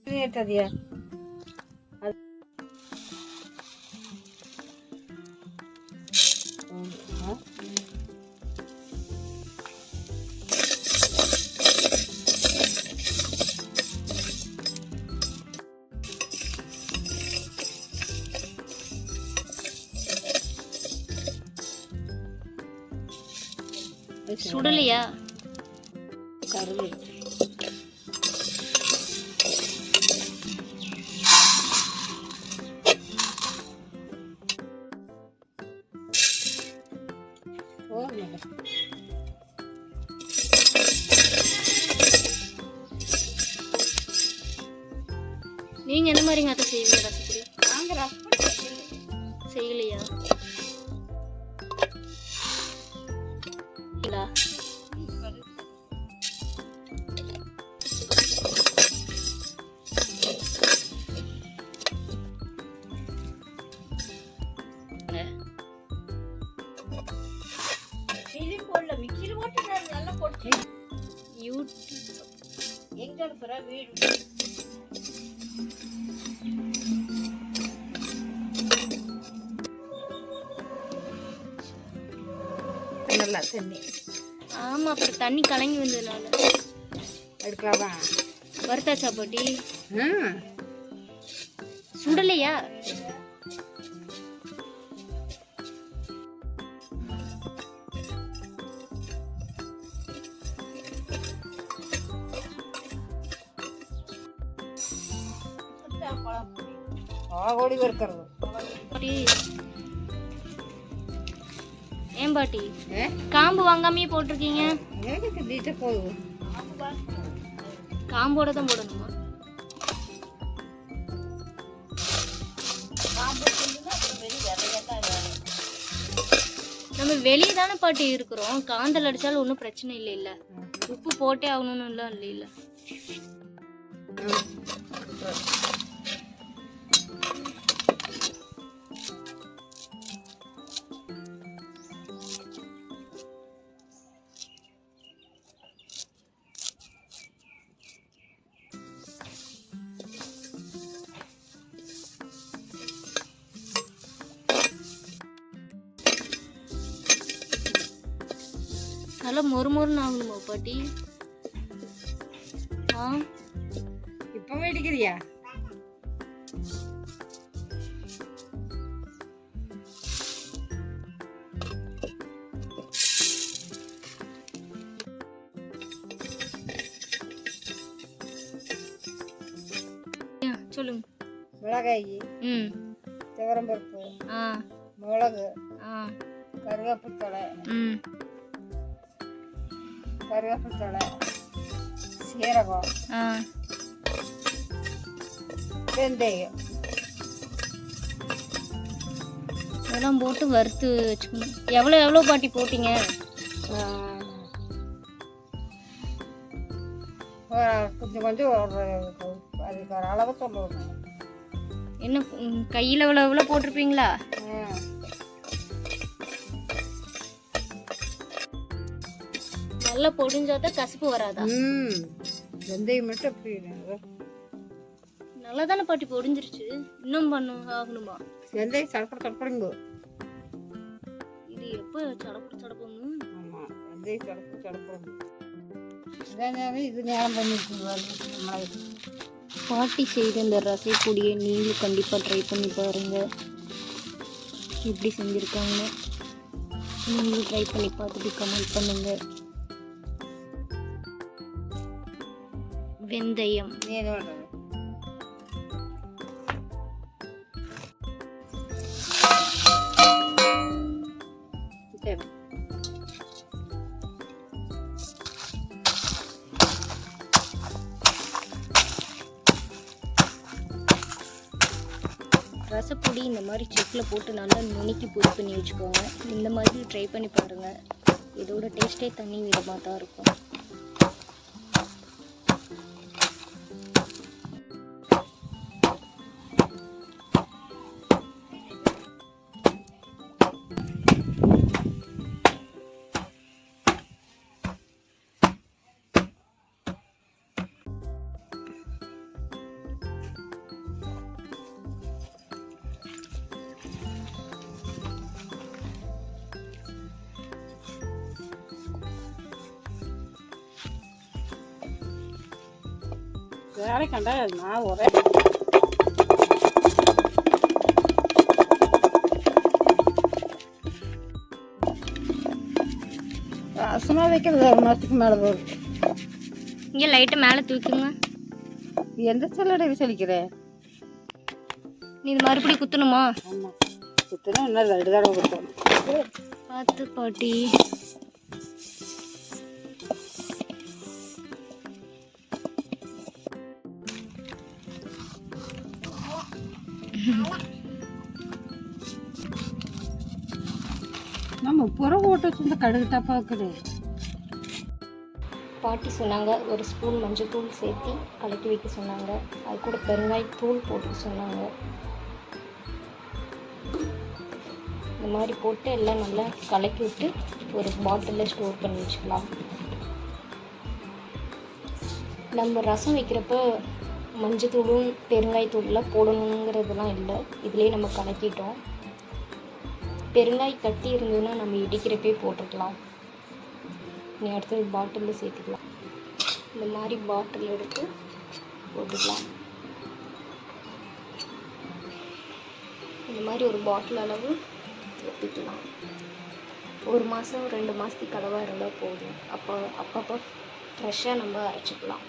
கேட்டதியா சுடலையா கருது நீங்க என்ன மாதிரிங்க அதை செய்வீங்க ரசப்பொடி? நாங்க ரசப்பொடி செய்யலையா? எங்க அனுப்புற வீடு நல்லா தண்ணி. ஆமா, அப்புறம் தண்ணி கலங்கி வந்ததுனால எடுக்கலாமா? வறுத்தாச்சா பாட்டி? சுடலையா? ஓடி வறுக்கிறது ஏன் பாட்டி காம்பு வாங்காமையே போட்டிருக்கீங்க? காம்போட தான் போடணுமா? நம்ம வெளியே தானே பாட்டி இருக்கிறோம், காந்தல் அடிச்சாலும் ஒன்றும் பிரச்சனை இல்லை. இல்ல உப்பு போட்டே ஆகணும்னு இல்லை. இல்ல நல்லா மொறுமொறுன்னு ஆகணுமா பாட்டி? இப்ப வேடிக்கிறியா? சொல்லுங்க. மிளகாய், துவரம்பருப்பு, மிளகு, கருவேப்பிலை, சீரகம், வெந்தயம் இதெல்லாம் போட்டு வறுத்து வச்சுக்கணும். எவ்வளோ பாட்டி போட்டீங்க? கொஞ்சம் அதுக்கு ஒரு அளவு சொல்லணும். என்ன கையில் எவ்வளோ போட்டிருப்பீங்களா? நல்லா பொடிஞ்சாதான் கசப்பு வராதா? வெந்தயம் மட்டும் அப்படி நல்லா தானே பாட்டி பொடிஞ்சிருச்சு, இன்னும் ஆகணுமா? வெந்தயம் சடப்படுங்க. இது எப்போ சடப்புங்க? ஆமா, வெந்தயம் சடப்படுங்க. இது நேரம் பண்ணிட்டு பாட்டி செய்த இந்த ரசப்பொடியை நீங்களும் கண்டிப்பாக ட்ரை பண்ணி பாருங்க. எப்படி செஞ்சுருக்காங்க நீங்களும் ட்ரை பண்ணி பார்த்துட்டு கமெண்ட் பண்ணுங்க. வெந்தயம் ரசப்பொடி இந்த மாதிரி செக்கில் போட்டு நல்லா நுணுக்கி பொடி பண்ணி வச்சுக்கோங்க. இந்த மாதிரி ட்ரை பண்ணி பாருங்கள். இதோட டேஸ்ட்டே தனி விதமாக தான் இருக்கும். வேலை கண்டா நான் ஒரே ரசமாக வைக்கிறது 1 மாதத்துக்கு மேலே போகுது. இங்கே லைட்டை மேலே தூக்குங்க. எந்த செல்லடை விசலிக்கிறேன்? நீ இது மறுபடியும் குத்தணுமா? ஆமாம், குத்துனா இன்னும் 2 தடவை குத்தணும். பார்த்து பாட்டி. நம்ம புற ஓட்ட வச்சு கடுகு தப்பாக்குது. பாட்டி சொன்னாங்க ஒரு ஸ்பூன் மஞ்சத்தூள் சேர்த்து கலக்கி வைக்க சொன்னாங்க. அது கூட பெருங்காயத்தூள் போட்டு சொன்னாங்க. இந்த மாதிரி போட்டு எல்லாம் நல்லா கலக்கி விட்டு ஒரு பாட்டிலில் ஸ்டோர் பண்ணி வச்சுக்கலாம். நம்ம ரசம் வைக்கிறப்ப மஞ்சத்தூளும் பெருங்காயத்தூள்லாம் போடணுங்கிறதுலாம் இல்லை. இதுலேயே நம்ம கலக்கிட்டோம். பெருங்காய் கட்டி இருந்ததுன்னா நம்ம இடிக்கிறப்பே போட்டுக்கலாம். நீ அடுத்தது பாட்டிலில் சேர்த்துக்கலாம். இந்த மாதிரி பாட்டில் எடுத்து போட்டுக்கலாம். இந்த மாதிரி ஒரு பாட்டில் அளவு ஊற்றிக்கலாம். 1 மாதம் 2 மாதத்துக்கு அளவாக இருந்தால் போதும். அப்பப்போ ஃப்ரெஷ்ஷாக நம்ம அரைச்சிக்கலாம்.